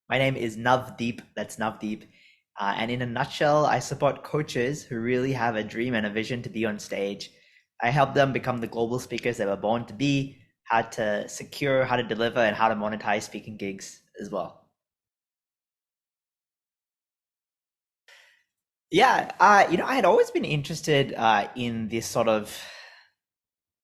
My name is Navdeep. That's Navdeep. And in a nutshell, I support coaches who really have a dream and a vision to be on stage. I help them become the global speakers they were born to be, how to secure, how to deliver, and how to monetize speaking gigs as well. Yeah, I had always been interested in this sort of,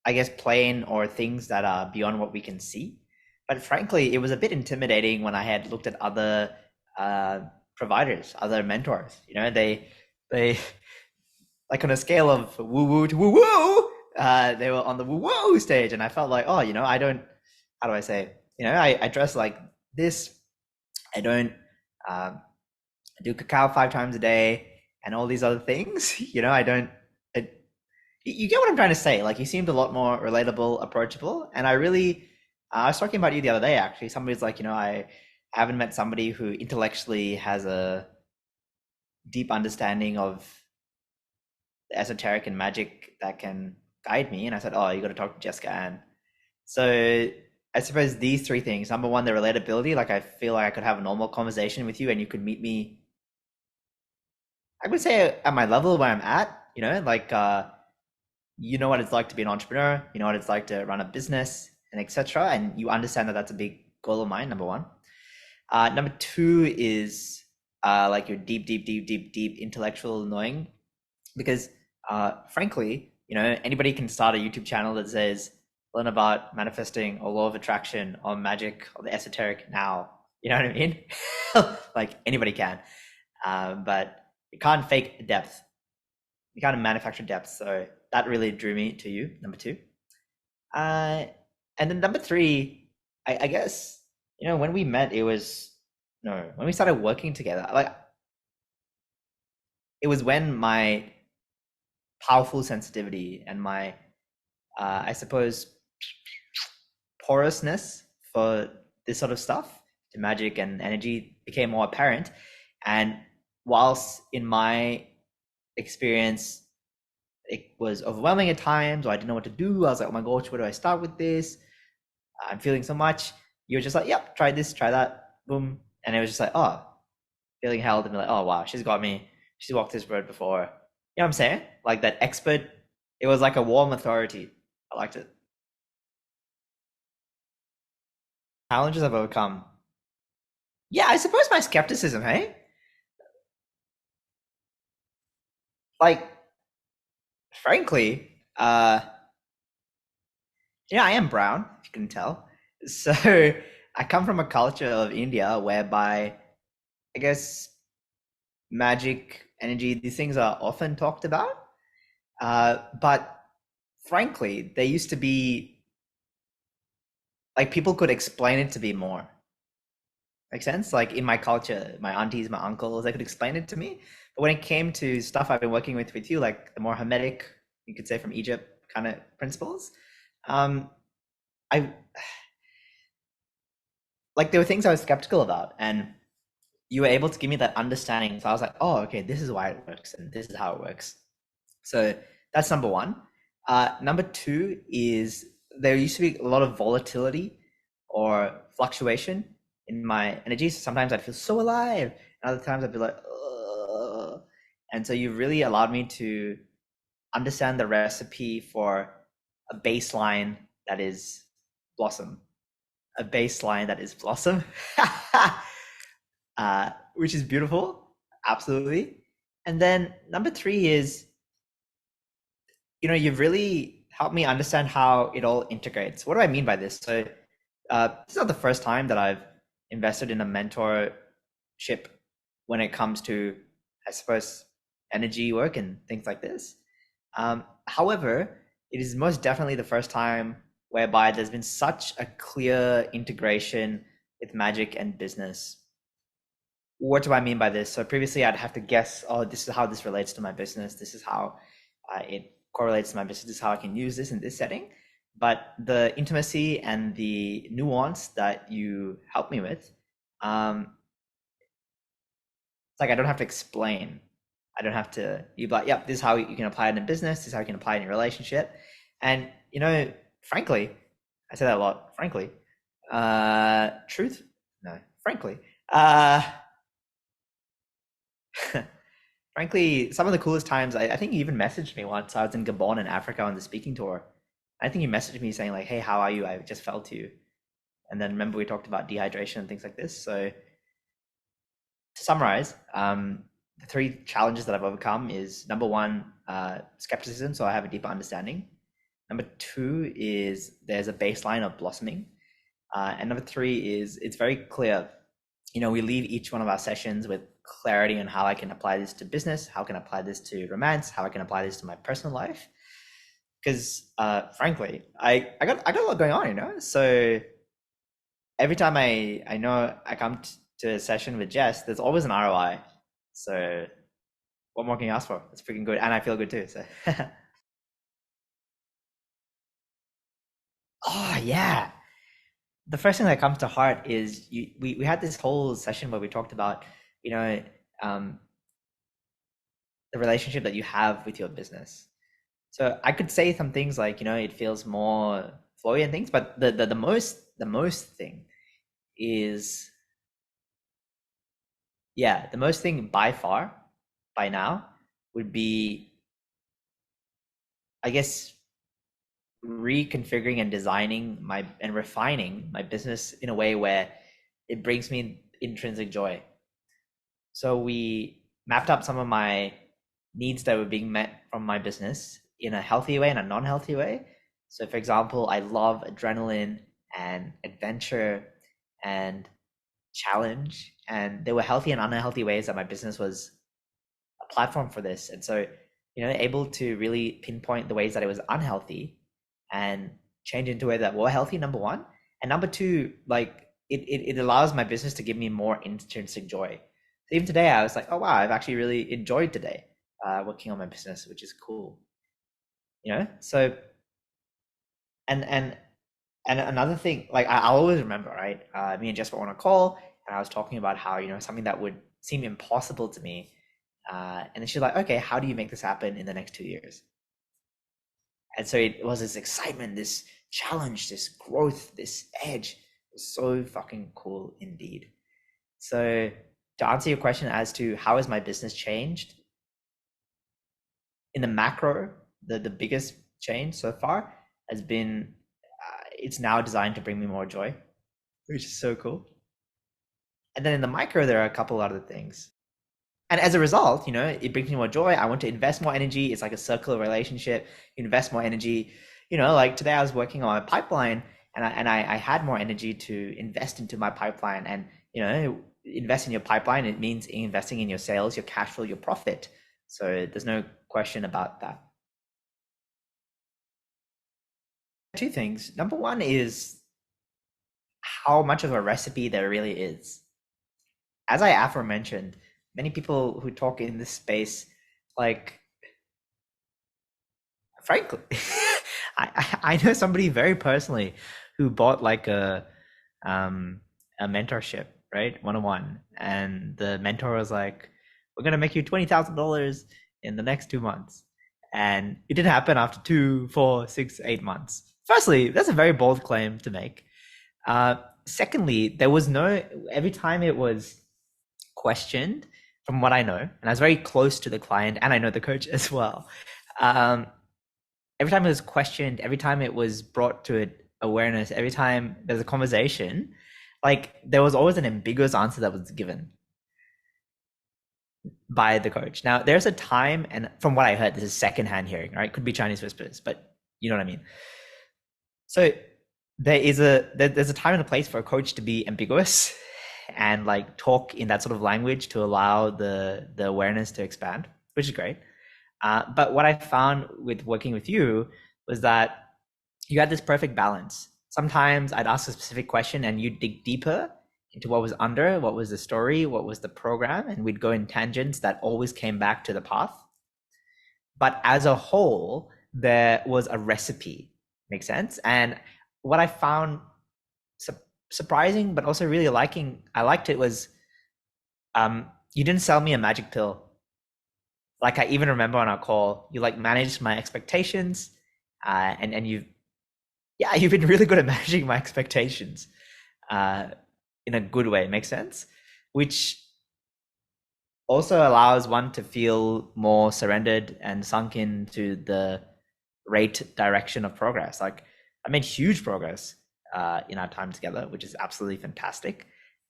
I guess, plane or things that are beyond what we can see. But frankly, it was a bit intimidating when I had looked at other uh, providers, other mentors. They like on a scale of woo woo to woo woo, they were on the woo woo stage, and I felt like, oh, I don't. How do I say? I dress like this. I don't um, do cacao 5 times a day and all these other things. I don't. I, you get what I'm trying to say. Like you seemed a lot more relatable, approachable, and I was talking about you the other day. Actually, somebody's like, I haven't met somebody who intellectually has a deep understanding of the esoteric and magic that can guide me. And I said, oh, you got to talk to Jessica Ann. So I suppose these three things. Number one, the relatability. Like I feel like I could have a normal conversation with you and you could meet me, I would say at my level where I'm at, like you know what it's like to be an entrepreneur, you know what it's like to run a business and etc. And you understand that that's a big goal of mine, number one. Number two is like your deep intellectual knowing, because frankly, anybody can start a YouTube channel that says learn about manifesting or law of attraction or magic or the esoteric now. You know what I mean? Like anybody can, but you can't fake depth. You can't manufacture depth. So that really drew me to you. Number two, uh, and then number three, I guess when we met, it was no when we started working together. Like it was when my powerful sensitivity and my I suppose porousness for this sort of stuff, the magic and energy became more apparent. And whilst in my experience, it was overwhelming at times, or I didn't know what to do. I was like, oh my gosh, where do I start with this? I'm feeling so much. You were just like, yep, try this, try that, boom. And it was just like, oh, feeling held and be like, oh wow, she's got me. She's walked this road before. You know what I'm saying? Like that expert, it was like a warm authority. I liked it. Challenges I've overcome. Yeah, I suppose my skepticism, hey? Like, frankly, yeah, I am brown, if you can tell. So I come from a culture of India whereby I guess magic, energy, these things are often talked about. But frankly, they used to be like people could explain it to be more. Make sense? Like in my culture, my aunties, my uncles, they could explain it to me. But when it came to stuff I've been working with you, like the more Hermetic, you could say from Egypt kind of principles, um, I like there were things I was skeptical about, and you were able to give me that understanding. So I was like, oh, okay, this is why it works, and this is how it works. So that's number one. Number two is there used to be a lot of volatility or fluctuation in my energy. So sometimes I'd feel so alive, and other times I'd be like, ugh. And so you really allowed me to understand the recipe for a baseline that is blossom, a baseline that is blossom, which is beautiful, absolutely. And then number three is you've really helped me understand how it all integrates. What do I mean by this? So, this is not the first time that I've invested in a mentorship when it comes to, I suppose, energy work and things like this. However, it is most definitely the first time whereby there's been such a clear integration with magic and business. What do I mean by this? So previously I'd have to guess, oh, this is how this relates to my business. This is how it correlates to my business. This is how I can use this in this setting. But the intimacy and the nuance that you help me with, it's like I don't have to explain. I don't have to, you like, yep, this is how you can apply it in business. This is how you can apply it in your relationship. And, frankly, I say that a lot, frankly, truth, no, frankly, Uh, frankly, some of the coolest times, I think you even messaged me once. I was in Gabon in Africa on the speaking tour. I think you messaged me saying like, "Hey, how are you? I just felt you." And then remember we talked about dehydration and things like this. So to summarize, the three challenges that I've overcome is number one, skepticism. So I have a deeper understanding. Number two is there's a baseline of blossoming. And number three is it's very clear. We leave each one of our sessions with clarity on how I can apply this to business, how I can apply this to romance, how I can apply this to my personal life. Because frankly, I got a lot going on, So every time I know I come to a session with Jess, there's always an ROI. So what more can you ask for? It's freaking good, and I feel good too. So, oh yeah, the first thing that comes to heart is we had this whole session where we talked about you know um, the relationship that you have with your business. So I could say some things like it feels more flowy and things, but the most thing is the most thing by far by now would be, I guess, reconfiguring and designing and refining my business in a way where it brings me intrinsic joy. So we mapped up some of my needs that were being met from my business in a healthy way and a non-healthy way. So for example, I love adrenaline and adventure and challenge, and there were healthy and unhealthy ways that my business was a platform for this. And so, able to really pinpoint the ways that it was unhealthy and change into a way that were healthy, number one. And number two, like it allows my business to give me more intrinsic joy. So even today, I was like, oh wow, I've actually really enjoyed today working on my business, which is cool. So and and another thing, like I always remember, right? Me and Jess were on a call, and I was talking about how something that would seem impossible to me, and then she's like, "Okay, how do you make this happen in the next 2 years?" And so it was this excitement, this challenge, this growth, this edge. It was so fucking cool indeed. So to answer your question as to how has my business changed, in the macro, the biggest change so far has been it's now designed to bring me more joy, which is so cool. And then in the micro, there are a couple other things. And as a result, it brings me more joy. I want to invest more energy. It's like a circular relationship. You invest more energy. Like today I was working on a pipeline, and I had more energy to invest into my pipeline. And invest in your pipeline, it means investing in your sales, your cash flow, your profit. So there's no question about that. Two things. Number one is how much of a recipe there really is. As I aforementioned, many people who talk in this space, like, frankly, I know somebody very personally who bought like a mentorship, right, 101, and the mentor was like, "We're gonna make you $20,000 in the next 2 months," and it didn't happen after 2, 4, 6, 8 months. Firstly, that's a very bold claim to make. Secondly, there was no, every time it was questioned, from what I know, and I was very close to the client and I know the coach as well. Every time it was questioned, every time it was brought to awareness, every time there's a conversation, like there was always an ambiguous answer that was given by the coach. Now, there's a time, and from what I heard, this is secondhand hearing, right? Could be Chinese whispers, but you know what I mean. So there's a time and a place for a coach to be ambiguous and like talk in that sort of language to allow the awareness to expand, which is great. But what I found with working with you was that you had this perfect balance. Sometimes I'd ask a specific question and you'd dig deeper into what was under, what was the story, what was the program, and we'd go in tangents that always came back to the path. But as a whole, there was a recipe. Make sense? And what I found surprising, but also really I liked it was you didn't sell me a magic pill. Like I even remember on our call, you like managed my expectations, and you've been really good at managing my expectations in a good way. Makes sense? which also allows one to feel more surrendered and sunk into the rate direction of progress. Like I made huge progress in our time together, which is absolutely fantastic.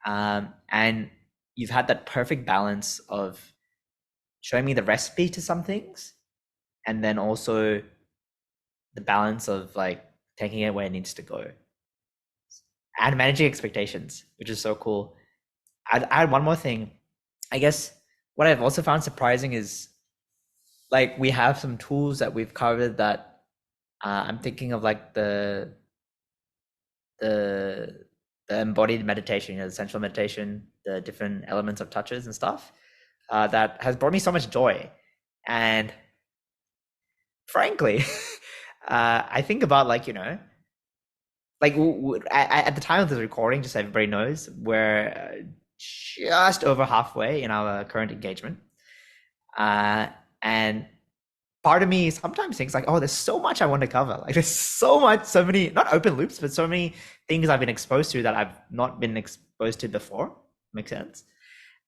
And you've had that perfect balance of showing me the recipe to some things, and then also the balance of like taking it where it needs to go and managing expectations, which is so cool. I'd add one more thing. I guess what I've also found surprising is like we have some tools that we've covered that I'm thinking of like the the embodied meditation, the essential meditation, the different elements of touches and stuff that has brought me so much joy. And frankly, I think about like, like at the time of this recording, just so everybody knows, we're just over halfway in our current engagement. And part of me sometimes thinks like, oh, there's so much I want to cover. Like there's so many, not open loops, but so many things I've been exposed to that I've not been exposed to before. Makes sense?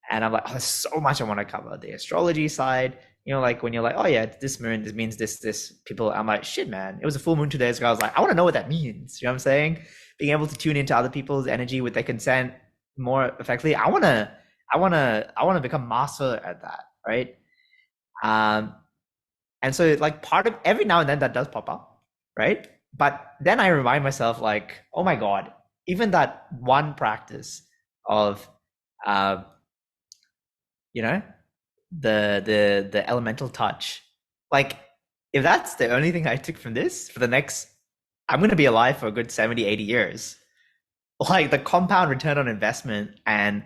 And I'm like, oh, there's so much I want to cover. The astrology side, like when you're like, oh yeah, it's this moon, this means this people. I'm like, shit, man, it was a full moon 2 days ago. I was like, I want to know what that means. You know what I'm saying? Being able to tune into other people's energy with their consent more effectively. I wanna become master at that, right? And so like part of every now and then that does pop up, right? But then I remind myself like, oh my God, even that one practice of the elemental touch, like if that's the only thing I took from this for the next, I'm going to be alive for a good 70, 80 years. Like the compound return on investment and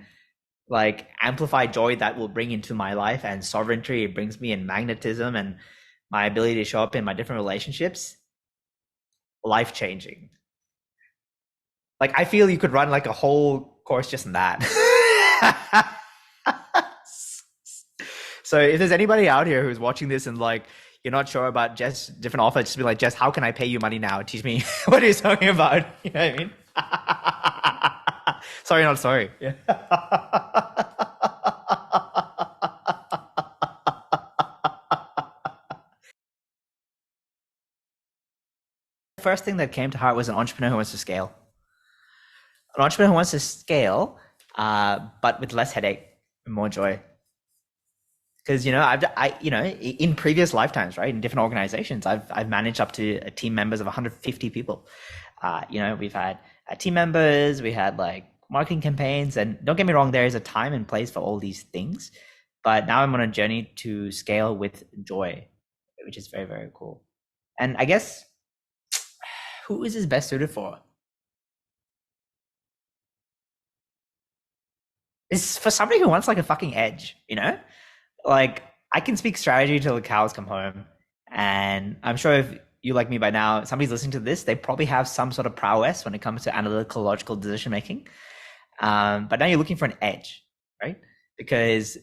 like amplified joy that will bring into my life and sovereignty it brings me, and magnetism and my ability to show up in my different relationships, life changing. Like I feel you could run like a whole course just in that. So if there's anybody out here who's watching this and like you're not sure about Jess different offers, just be like, Jess, how can I pay you money now? Teach me what he's talking about. You know what I mean? Sorry, not sorry. Yeah. The first thing that came to heart was an entrepreneur who wants to scale. An entrepreneur who wants to scale, but with less headache and more joy. Because in previous lifetimes, right, in different organizations, I've managed up to team members of 150 people. We've had team members, we had like marketing campaigns, and don't get me wrong, there is a time and place for all these things. But now I'm on a journey to scale with joy, which is very, very cool. And I guess who is this best suited for? It's for somebody who wants like a fucking edge, Like I can speak strategy till the cows come home. And I'm sure if you like me by now, somebody's listening to this, they probably have some sort of prowess when it comes to analytical, logical decision making. But now you're looking for an edge, right? Because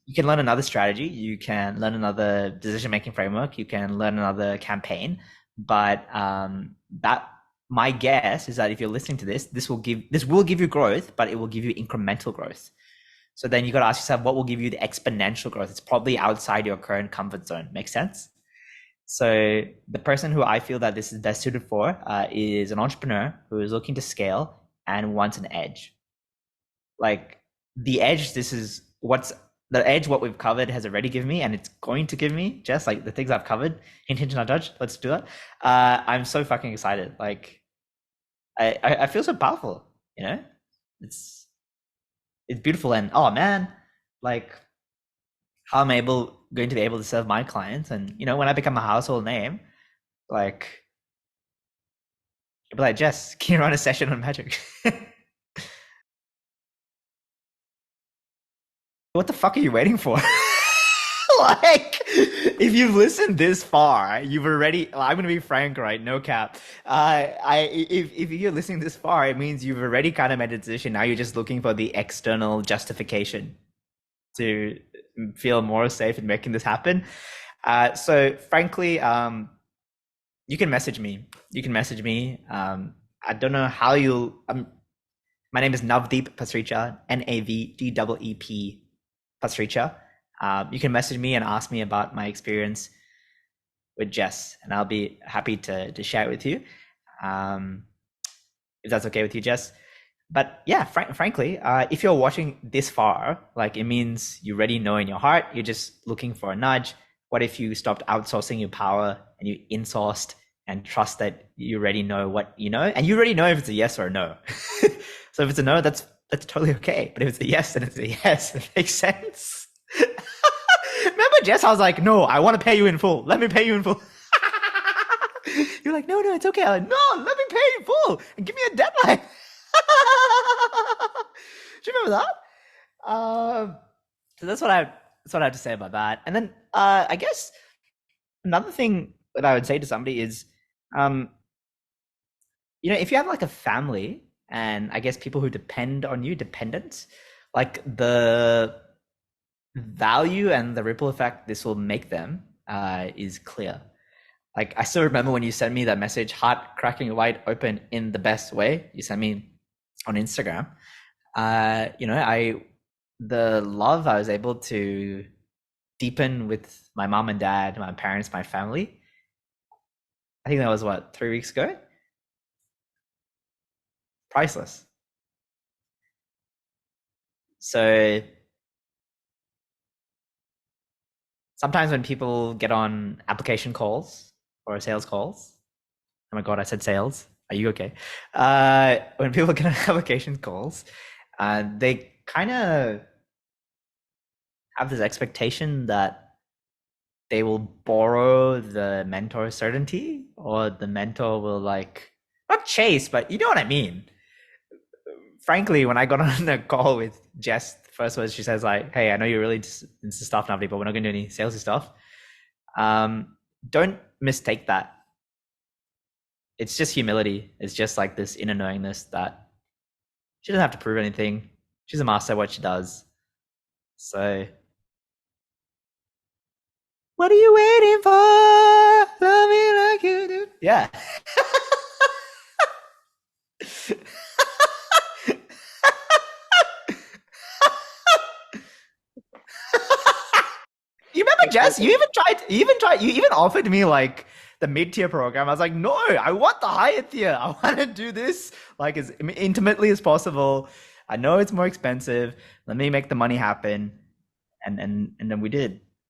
you can learn another strategy, you can learn another decision making framework, you can learn another campaign. But that my guess is that if you're listening to this will give you growth, but it will give you incremental growth. So then you got to ask yourself, what will give you the exponential growth? It's probably outside your current comfort zone. Make sense? So the person who I feel that this is best suited for is an entrepreneur who is looking to scale and wants an edge. Like the edge, what we've covered has already given me, and it's going to give me just like the things I've covered. Hint, hint, nudge, nudge. Let's do that. I'm so fucking excited. Like I feel so powerful, it's beautiful. And oh man, like how I'm going to be able to serve my clients. And when I become a household name, like you'll be like, Jess, can you run a session on magic? What the fuck are you waiting for? Like if you've listened this far, you've already, I'm gonna be frank, right? No cap. If you're listening this far, it means you've already kind of made a decision. Now you're just looking for the external justification to feel more safe in making this happen. So frankly, you can message me. I don't know how My name is Navdeep Pasricha, Navdeep Pasricha. You can message me and ask me about my experience with Jess, and I'll be happy to share it with you, um, if that's okay with you, Jess. But yeah, frankly, if you're watching this far, like it means you already know in your heart, you're just looking for a nudge. What if you stopped outsourcing your power and you insourced and trust that you already know what you know, and you already know if it's a yes or a no. So if it's a no, that's totally okay. But if it's a yes, then it's a yes. It makes sense. Remember, Jess? I was like, no, I want to pay you in full. Let me pay you in full. You're like, no, it's okay. I'm like, no, let me pay you in full and give me a deadline. Do you remember that? So that's what I have to say about that. And then I guess another thing that I would say to somebody is, um, if you have like a family, and I guess people who depend on you, dependents, like the value and the ripple effect this will make them is clear. Like I still remember when you sent me that message, heart cracking wide open in the best way. You sent me on Instagram. The love I was able to deepen with my mom and dad, my parents, my family. I think that was 3 weeks ago. Priceless. So sometimes when people get on application calls or sales calls, oh my God, I said sales. Are you okay? When people get on application calls, they kind of have this expectation that they will borrow the mentor's certainty, or the mentor will not chase, but you know what I mean. Frankly, when I got on a call with Jess, the first was she says like, hey, I know you're really into stuff now, but we're not going to do any salesy stuff. Don't mistake that. It's just humility. It's just like this inner knowingness that she doesn't have to prove anything. She's a master at what she does. So what are you waiting for? Love me like you do. Yeah. You remember, Jess? You even offered me like the mid-tier program. I was like, no, I want the higher tier. I want to do this like as intimately as possible. I know it's more expensive. Let me make the money happen. And then we did.